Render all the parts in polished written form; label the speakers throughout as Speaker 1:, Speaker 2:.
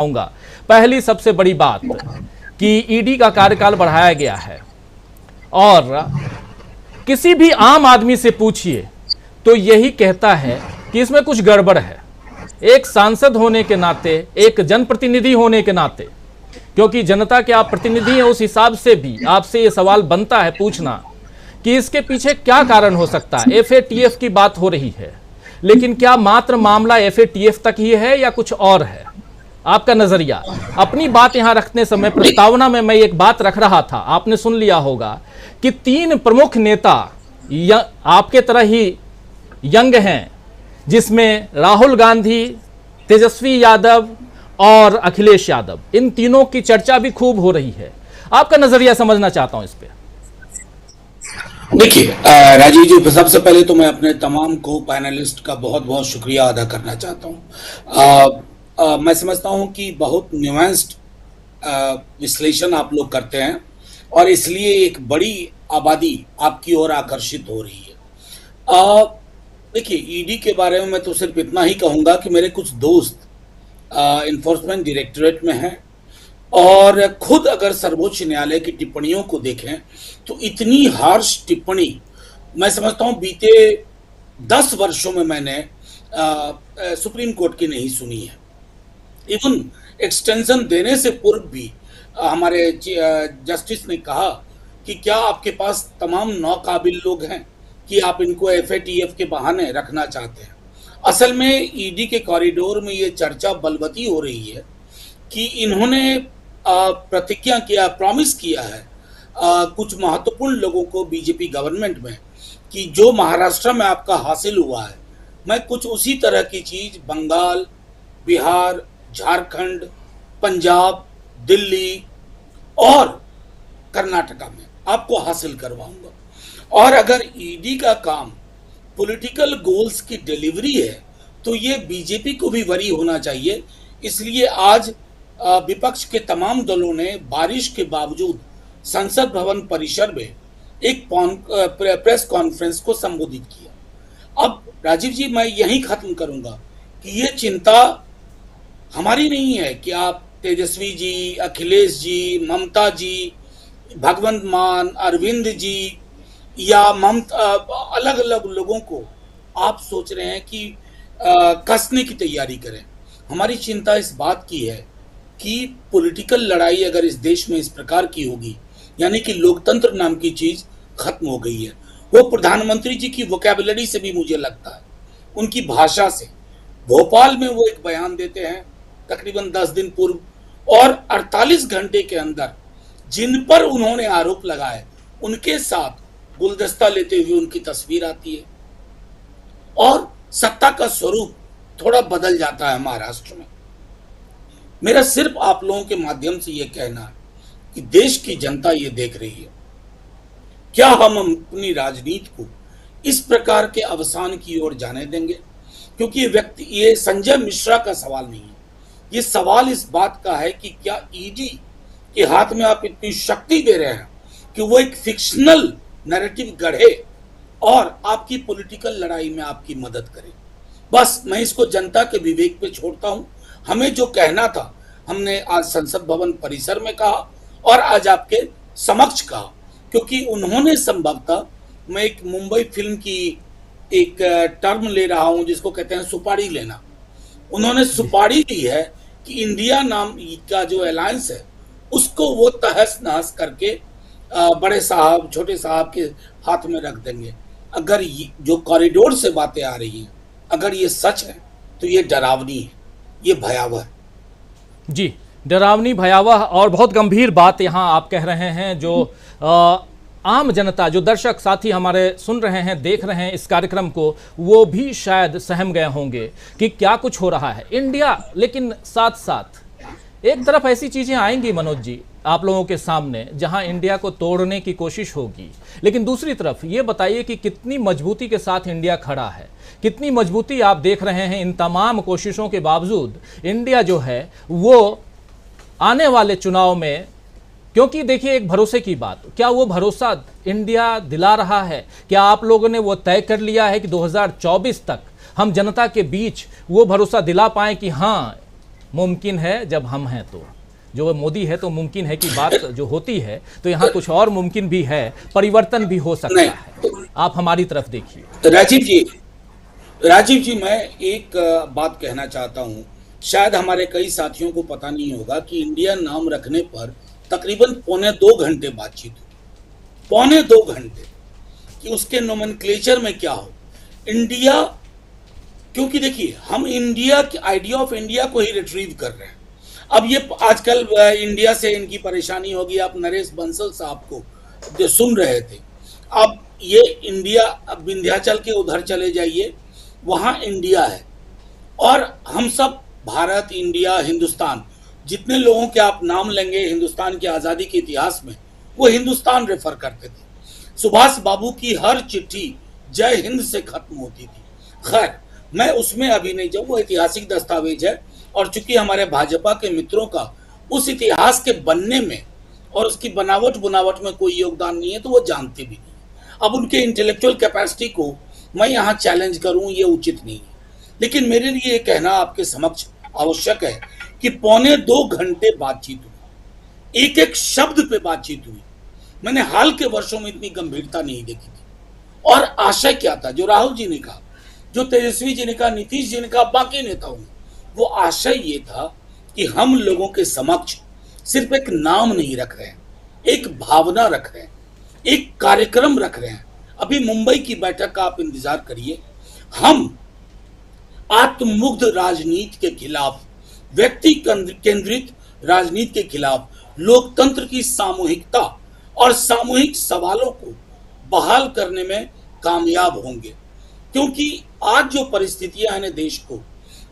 Speaker 1: आऊंगा। पहली सबसे बड़ी बात कि ईडी का कार्यकाल बढ़ाया गया है और किसी भी आम आदमी से पूछिए तो यही कहता है कि इसमें कुछ गड़बड़ है। एक सांसद होने के नाते, एक जनप्रतिनिधि होने के नाते, क्योंकि जनता के आप प्रतिनिधि हैं, उस हिसाब से भी आपसे ये सवाल बनता है पूछना कि इसके पीछे क्या कारण हो सकता है। एफएटीएफ की बात हो रही है, लेकिन क्या मात्र मामला एफएटीएफ तक ही है या कुछ और है? आपका नजरिया। अपनी बात यहां रखने समय प्रस्तावना में मैं एक बात रख रहा था, आपने सुन लिया होगा कि 3 प्रमुख नेता आपके तरह ही यंग हैं, जिसमें राहुल गांधी, तेजस्वी यादव और अखिलेश यादव, इन तीनों की चर्चा भी खूब हो रही है। आपका नजरिया समझना चाहता हूं इस पे।
Speaker 2: देखिए राजीव जी, सबसे पहले तो मैं अपने तमाम को पैनलिस्ट का बहुत बहुत शुक्रिया अदा करना चाहता हूं। मैं समझता हूं कि बहुत न्यूएंस्ड विश्लेषण आप लोग करते हैं और इसलिए एक बड़ी आबादी आपकी ओर आकर्षित हो रही है। देखिए, ईडी के बारे में मैं तो सिर्फ इतना ही कहूंगा कि मेरे कुछ दोस्त इन्फोर्समेंट डायरेक्टरेट में हैं और खुद अगर सर्वोच्च न्यायालय की टिप्पणियों को देखें तो इतनी हार्श टिप्पणी मैं समझता हूं बीते 10 वर्षों में मैंने सुप्रीम कोर्ट की नहीं सुनी है। इवन एक्सटेंशन देने से पूर्व भी हमारे जस्टिस ने कहा कि क्या आपके पास तमाम नाकाबिल लोग हैं कि आप इनको एफएटीएफ के बहाने रखना चाहते हैं। असल में ईडी के कॉरिडोर में ये चर्चा बलवती हो रही है कि इन्होंने प्रतिज्ञा किया, प्रॉमिस किया है कुछ महत्वपूर्ण लोगों को बीजेपी गवर्नमेंट में कि जो महाराष्ट्र में आपका हासिल हुआ है, मैं कुछ उसी तरह की चीज बंगाल, बिहार, झारखंड, पंजाब, दिल्ली और कर्नाटका में आपको हासिल करवाऊंगा। और अगर ईडी का काम पॉलिटिकल गोल्स की डिलीवरी है तो ये बीजेपी को भी वरी होना चाहिए। इसलिए आज विपक्ष के तमाम दलों ने बारिश के बावजूद संसद भवन परिसर में एक प्रेस कॉन्फ्रेंस को संबोधित किया। अब राजीव जी, मैं यहीं खत्म करूंगा कि ये चिंता हमारी नहीं है कि आप तेजस्वी जी, अखिलेश जी, ममता जी, भगवंत मान, अरविंद जी या अलग अलग लोगों को आप सोच रहे हैं कि कसने की तैयारी करें। हमारी चिंता इस बात की है कि पॉलिटिकल लड़ाई अगर इस देश में इस प्रकार की होगी, यानी कि लोकतंत्र नाम की चीज खत्म हो गई है। वो प्रधानमंत्री जी की वोकैबुलरी से भी मुझे लगता है, उनकी भाषा से। भोपाल में वो एक बयान देते हैं तकरीबन 10 दिन पूर्व और 48 घंटे के अंदर जिन पर उन्होंने आरोप लगाए उनके साथ गुलदस्ता लेते हुए उनकी तस्वीर आती है और सत्ता का स्वरूप थोड़ा बदल जाता है महाराष्ट्र में। मेरा सिर्फ आप लोगों के माध्यम से यह कहना है कि देश की जनता ये देख रही है, क्या हम अपनी राजनीति को इस प्रकार के अवसान की ओर जाने देंगे? क्योंकि ये संजय मिश्रा का सवाल नहीं है, ये सवाल इस बात का है कि क्या ईडी के हाथ में आप इतनी शक्ति दे रहे हैं कि वो एक फिक्शनल नैरेटिव गढ़े और आपकी पॉलिटिकल लड़ाई में आपकी मदद करे। बस मैं इसको जनता के विवेक पे छोड़ता हूं। हमें जो कहना था हमने आज संसद भवन परिसर में कहा और आज आपके समक्ष कहा, क्योंकि उन्होंने संभवतः, मैं एक मुंबई फिल्म की एक टर्म ले रहा हूं जिसको कहते हैं सुपारी लेना। उन्होंने सुपारी ली है कि इंडिया नाम का जो अलायंस है उसको वो तहस नहस करके बड़े साहब छोटे साहब के हाथ में रख देंगे। अगर जो कॉरिडोर से बातें आ रही हैं, अगर ये सच है तो ये डरावनी है, ये भयावह है।
Speaker 1: जी, डरावनी, भयावह और बहुत गंभीर बात यहाँ आप कह रहे हैं। जो आम जनता, जो दर्शक साथी हमारे सुन रहे हैं, देख रहे हैं इस कार्यक्रम को, वो भी शायद सहम गए होंगे कि क्या कुछ हो रहा है इंडिया। लेकिन साथ साथ एक तरफ ऐसी चीजें आएंगी मनोज जी आप लोगों के सामने जहां इंडिया को तोड़ने की कोशिश होगी, लेकिन दूसरी तरफ ये बताइए कि कितनी मजबूती के साथ इंडिया खड़ा है, कितनी मजबूती आप देख रहे हैं। इन तमाम कोशिशों के बावजूद इंडिया जो है वो आने वाले चुनाव में, क्योंकि देखिए एक भरोसे की बात, क्या वो भरोसा इंडिया दिला रहा है? क्या आप लोगों ने वो तय कर लिया है कि 2024 तक हम जनता के बीच वो भरोसा दिला पाएं कि हाँ मुमकिन है जब हम हैं तो, जो मोदी है तो मुमकिन है कि बात जो होती है तो यहाँ कुछ और मुमकिन भी है, परिवर्तन भी हो सकता है। आप हमारी तरफ देखिए।
Speaker 2: राजीव जी, मैं एक बात कहना चाहता हूँ। शायद हमारे कई साथियों को पता नहीं होगा कि इंडिया नाम रखने पर तकरीबन 1.25 घंटे बातचीत हुई, 1.25 घंटे, कि उसके नोमेनक्लेचर में क्या हो इंडिया। क्योंकि देखिए, हम इंडिया की आइडिया ऑफ इंडिया को ही रिट्रीव कर रहे हैं। अब ये आजकल इंडिया से इनकी परेशानी होगी। आप नरेश बंसल साहब को जो सुन रहे थे, अब ये इंडिया, अब विंध्याचल के उधर चले जाइए, वहाँ इंडिया है, और हम सब भारत, इंडिया, हिंदुस्तान, जितने लोगों के आप नाम लेंगे हिंदुस्तान की आज़ादी के इतिहास में, वो हिंदुस्तान रेफर करते थे। सुभाष बाबू की हर चिट्ठी जय हिंद से खत्म होती थी। खैर, मैं उसमें अभी नहीं जाऊँ, वो ऐतिहासिक दस्तावेज है, और चूंकि हमारे भाजपा के मित्रों का उस इतिहास के बनने में और उसकी बनावट में कोई योगदान नहीं है, तो वो जानते भी नहीं। अब उनके इंटेलेक्चुअल कैपेसिटी को मैं यहाँ चैलेंज करूँ, ये उचित नहीं है। लेकिन मेरे लिए ये कहना आपके समक्ष आवश्यक है कि 1.25 घंटे बातचीत हुई, एक एक शब्द पे बातचीत हुई। मैंने हाल के वर्षों में इतनी गंभीरता नहीं देखी थी। और आशय क्या था, जो राहुल जी ने कहा, जो तेजस्वी जी ने कहा, नीतीश जी ने कहा, बाकी नेताओं ने, वो आशय ये था कि हम लोगों के समक्ष सिर्फ एक नाम नहीं रख रहे हैं, एक भावना रख रहे हैं, एक कार्यक्रम रख रहे हैं। अभी मुंबई की बैठक का आप इंतजार करिए। हम आत्ममुग्ध राजनीति के खिलाफ, व्यक्ति केंद्रित राजनीति के खिलाफ, लोकतंत्र की सामूहिकता और सामूहिक सवालों को बहाल करने में कामयाब होंगे। क्योंकि आज जो परिस्थितियां हैं देश को,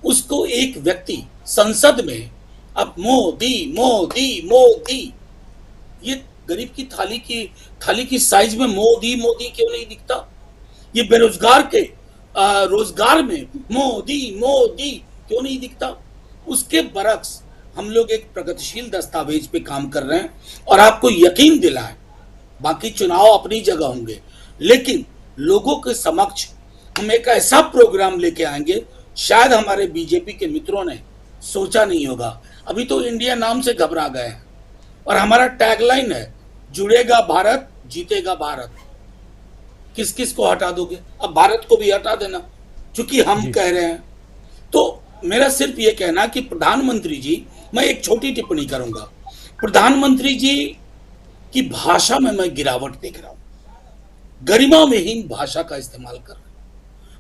Speaker 2: उसको एक व्यक्ति संसद में अब मोदी मोदी मोदी, ये गरीब की थाली की साइज में मोदी मोदी क्यों नहीं दिखता? ये बेरोजगार के रोजगार में मोदी मोदी क्यों नहीं दिखता? उसके बरक्स हम लोग एक प्रगतिशील दस्तावेज पे काम कर रहे हैं, और आपको यकीन दिलाएं, बाकी चुनाव अपनी जगह होंगे, लेकिन लोगों के समक्ष हम एक ऐसा प्रोग्राम लेके आएंगे, शायद हमारे बीजेपी के मित्रों ने सोचा नहीं होगा। अभी तो इंडिया नाम से घबरा गए हैं, और हमारा टैगलाइन है, जुड़ेगा भारत, जीतेगा भारत। किस किस को हटा दोगे? अब भारत को भी हटा देना, क्योंकि हम कह रहे हैं। तो मेरा सिर्फ ये कहना कि प्रधानमंत्री जी, मैं एक छोटी टिप्पणी करूंगा, प्रधानमंत्री जी की भाषा में मैं गिरावट देख रहा हूं, गरिमा विहीन भाषा का इस्तेमाल कर रहे हैं।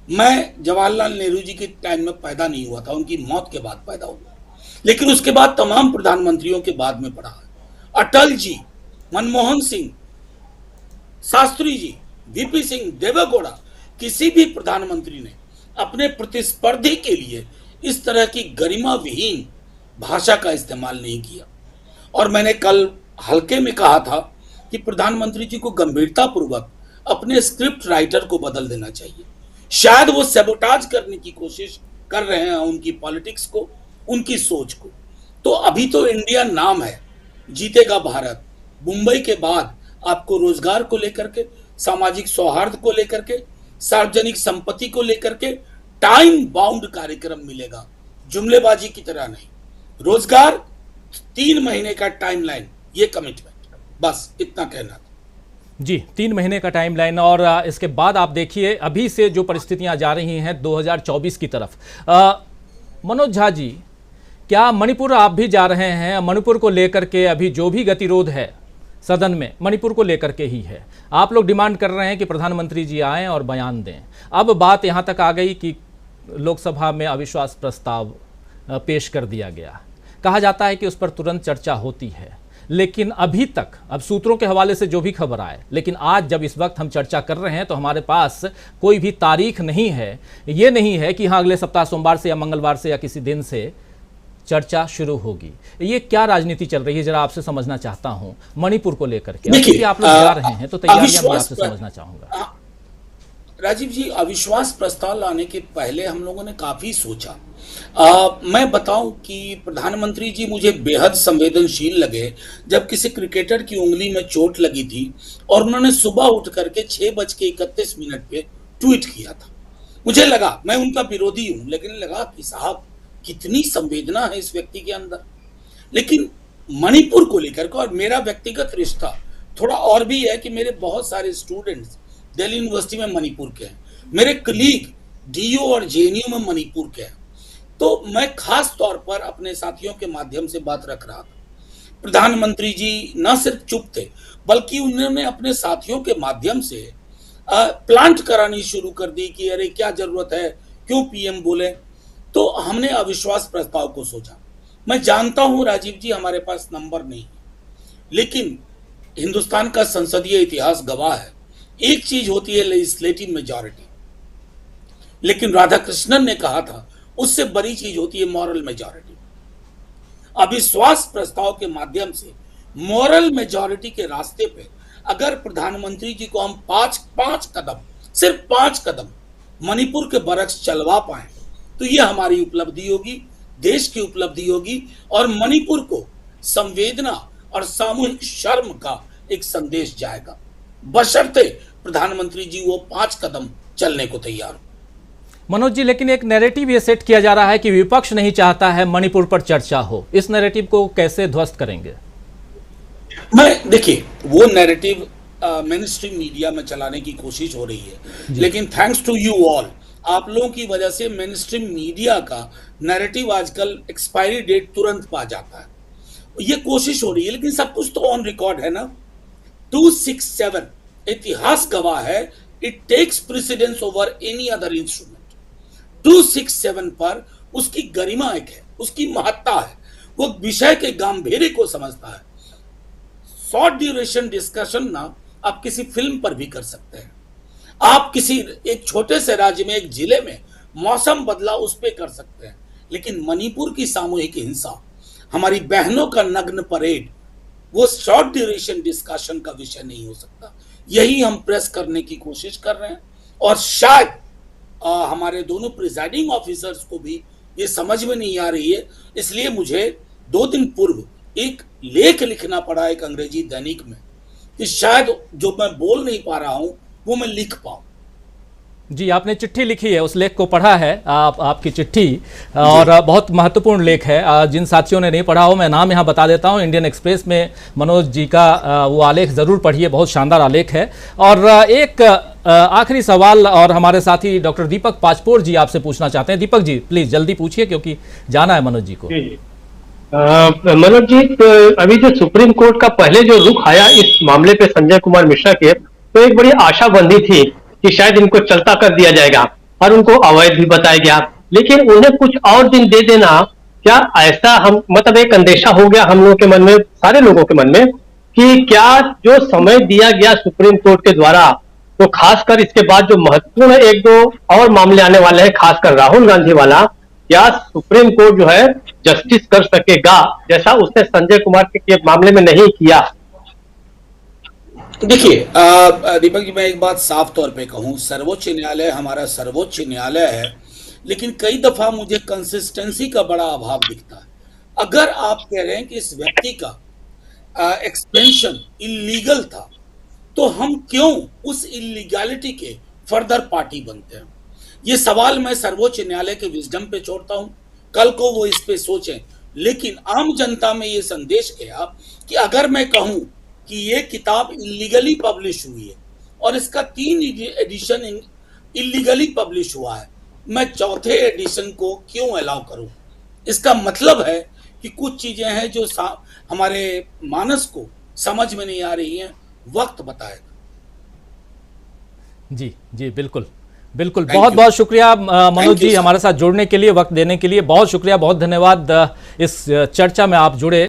Speaker 2: मैं जवाहरलाल नेहरू जी के टाइम में पैदा नहीं हुआ था, उनकी मौत के बाद पैदा हुआ, लेकिन उसके बाद तमाम प्रधानमंत्रियों के बाद में पढ़ा है। अटल जी, मनमोहन सिंह, शास्त्री जी, वीपी सिंह, देवेगौड़ा, किसी भी प्रधानमंत्री ने अपने प्रतिस्पर्धी के लिए इस तरह की गरिमा विहीन भाषा का इस्तेमाल नहीं किया। और मैंने कल हल्के में कहा था कि प्रधानमंत्री जी को गंभीरता पूर्वक अपने स्क्रिप्ट राइटर को बदल देना चाहिए। शायद वो सैबोटाज करने की कोशिश कर रहे हैं उनकी पॉलिटिक्स को, उनकी सोच को। तो अभी तो इंडिया नाम है, जीतेगा भारत। मुंबई के बाद आपको रोजगार को लेकर के, सामाजिक सौहार्द को लेकर के, सार्वजनिक संपत्ति को लेकर के टाइम बाउंड कार्यक्रम मिलेगा, जुमलेबाजी की तरह नहीं। रोजगार, 3 महीने का टाइमलाइन, ये कमिटमेंट, बस इतना कहना था।
Speaker 1: जी, 3 महीने का टाइमलाइन। और इसके बाद आप देखिए अभी से जो परिस्थितियां जा रही हैं 2024 की तरफ। मनोज झा जी, क्या मणिपुर आप भी जा रहे हैं? मणिपुर को लेकर के अभी जो भी गतिरोध है सदन में, मणिपुर को लेकर के ही है। आप लोग डिमांड कर रहे हैं कि प्रधानमंत्री जी आएं और बयान दें। अब बात यहां तक आ गई कि लोकसभा में अविश्वास प्रस्ताव पेश कर दिया गया। कहा जाता है कि उस पर तुरंत चर्चा होती है, लेकिन अभी तक, अब सूत्रों के हवाले से जो भी खबर आए, लेकिन आज जब इस वक्त हम चर्चा कर रहे हैं तो हमारे पास कोई भी तारीख नहीं है। ये नहीं है कि हाँ अगले सप्ताह सोमवार से या मंगलवार से या किसी दिन से चर्चा शुरू होगी। ये क्या राजनीति चल रही है, जरा आपसे समझना चाहता हूं मणिपुर को लेकर के। देखिए, आप लोग जा रहे हैं तो तैयारियां मैं आपसे समझना चाहूंगा।
Speaker 2: राजीव जी, अविश्वास प्रस्ताव लाने के पहले हम लोगों ने काफी सोचा। मैं बताऊं कि प्रधानमंत्री जी मुझे बेहद संवेदनशील लगे जब किसी क्रिकेटर की उंगली में चोट लगी थी और उन्होंने सुबह उठ करके 6:31 पे ट्वीट किया था। मुझे लगा, मैं उनका विरोधी हूं, लेकिन लगा कि साहब कितनी संवेदना है इस व्यक्ति के अंदर। लेकिन मणिपुर को लेकर के, और मेरा व्यक्तिगत रिश्ता थोड़ा और भी है कि मेरे बहुत सारे स्टूडेंट्स दिल्ली यूनिवर्सिटी में मणिपुर के हैं, मेरे कलीग डीयू और जेएनयू में मणिपुर के हैं। तो मैं खास तौर पर अपने साथियों के माध्यम से बात रख रहा था। प्रधानमंत्री जी न सिर्फ चुप थे, बल्कि उन्होंने अपने साथियों के माध्यम से प्लांट करानी शुरू कर दी कि अरे क्या जरूरत है, क्यों पीएम बोले। तो हमने अविश्वास प्रस्ताव को सोचा। मैं जानता हूं राजीव जी हमारे पास नंबर नहीं है, लेकिन हिंदुस्तान का संसदीय इतिहास गवाह है, एक चीज होती है लेजिस्लेटिव मेजॉरिटी, लेकिन राधाकृष्णन ने कहा था उससे बड़ी चीज होती है मॉरल मेजॉरिटी। अविश्वास प्रस्ताव के माध्यम से मॉरल मेजॉरिटी के रास्ते पे अगर प्रधानमंत्री जी को हम पांच कदम, सिर्फ 5 कदम मणिपुर के बरक्स चलवा पाए, तो ये हमारी उपलब्धि होगी, देश की उपलब्धि होगी, और मणिपुर को संवेदना और सामूहिक शर्म का एक संदेश जाएगा, बशर्ते प्रधानमंत्री जी वो 5 कदम चलने को तैयार हो।
Speaker 1: मनोज जी, लेकिन एक नैरेटिव ये सेट किया जा रहा है कि विपक्ष नहीं चाहता है मणिपुर पर चर्चा हो, इस नैरेटिव को कैसे ध्वस्त करेंगे?
Speaker 2: देखिए, वो नैरेटिव मेन स्ट्रीम मीडिया में चलाने की कोशिश हो रही है, लेकिन थैंक्स टू यू ऑल, आप लोगों की वजह से मेन स्ट्रीम मीडिया का नैरेटिव आजकल एक्सपायरी डेट तुरंत पा जाता है। ये कोशिश हो रही है, लेकिन सब कुछ तो ऑन रिकॉर्ड है ना। 267 इतिहास गवाह है, it takes precedence over any other instrument. 267 पर उसकी गरिमा एक है, उसकी महत्ता है, वो विषय के गंभीर्य को समझता है। शॉर्ट ड्यूरेशन डिस्कशन ना आप किसी फिल्म पर भी कर सकते हैं, आप किसी एक छोटे से राज्य में, एक जिले में मौसम बदला उस पर कर सकते हैं, लेकिन मणिपुर की सामूहिक हिंसा, हमारी बहनों का नग्न परेड, वो शॉर्ट ड्यूरेशन डिस्कशन का विषय नहीं हो सकता। यही हम प्रेस करने की कोशिश कर रहे हैं, और शायद हमारे दोनों प्रिजाइडिंग ऑफिसर्स को भी ये समझ में नहीं आ रही है, इसलिए मुझे 2 दिन पूर्व एक लेख लिखना पड़ा एक अंग्रेजी दैनिक में, कि शायद जो मैं बोल नहीं पा रहा हूं वो मैं लिख पाऊं।
Speaker 1: जी, आपने चिट्ठी लिखी है, उस लेख को पढ़ा है आपकी चिट्ठी, और बहुत महत्वपूर्ण लेख है। जिन साथियों ने नहीं पढ़ा हो, मैं नाम यहाँ बता देता हूँ, इंडियन एक्सप्रेस में मनोज जी का वो आलेख ज़रूर पढ़िए, बहुत शानदार आलेख है। और एक आखिरी सवाल और हमारे साथी डॉक्टर दीपक पाचपोर जी आपसे पूछना चाहते हैं। दीपक जी प्लीज़ जल्दी पूछिए, क्योंकि जाना है मनोज जी को।
Speaker 3: मनोज जी, अभी जो सुप्रीम कोर्ट का पहले जो रुख आया इस मामले पे संजय कुमार मिश्रा के, तो एक बड़ी आशा बंधी थी कि शायद इनको चलता कर दिया जाएगा, और उनको अवैध भी बताया गया, लेकिन उन्हें कुछ और दिन दे देना, क्या ऐसा हम मतलब एक अंदेशा हो गया हम लोगों के मन में, सारे लोगों के मन में, कि क्या जो समय दिया गया सुप्रीम कोर्ट के द्वारा, तो खासकर इसके बाद जो महत्वपूर्ण 1-2 और मामले आने वाले हैं, खासकर राहुल गांधी वाला, क्या सुप्रीम कोर्ट जो है जस्टिस कर सकेगा, जैसा उसने संजय कुमार के मामले में नहीं किया?
Speaker 2: देखिए दीपक जी, मैं एक बात साफ तौर पे कहूं, सर्वोच्च न्यायालय हमारा सर्वोच्च न्यायालय है, लेकिन कई दफा मुझे कंसिस्टेंसी का बड़ा अभाव दिखता है। अगर आप कह रहे हैं कि इस व्यक्ति का एक्सपेंशन इलीगल था, तो हम क्यों उस इलीगैलिटी के फर्दर पार्टी बनते हैं? ये सवाल मैं सर्वोच्च न्यायालय के विजडम पे छोड़ता हूं, कल को वो इस पे सोचें। लेकिन आम जनता में ये संदेश गया कि अगर मैं कहूं कि ये किताब इलीगली पब्लिश हुई है और इसका 3 एडिशन इलीगली पब्लिश हुआ है, मैं 4थे एडिशन को क्यों अलाउ करूं? इसका मतलब है कि कुछ चीजें हैं जो हमारे मानस को समझ में नहीं आ रही हैं, वक्त बताएगा।
Speaker 1: जी जी, बिल्कुल बिल्कुल, बहुत बहुत शुक्रिया मनोज जी, हमारे साथ जुड़ने के लिए, वक्त देने के लिए बहुत शुक्रिया, बहुत धन्यवाद। इस चर्चा में आप जुड़े।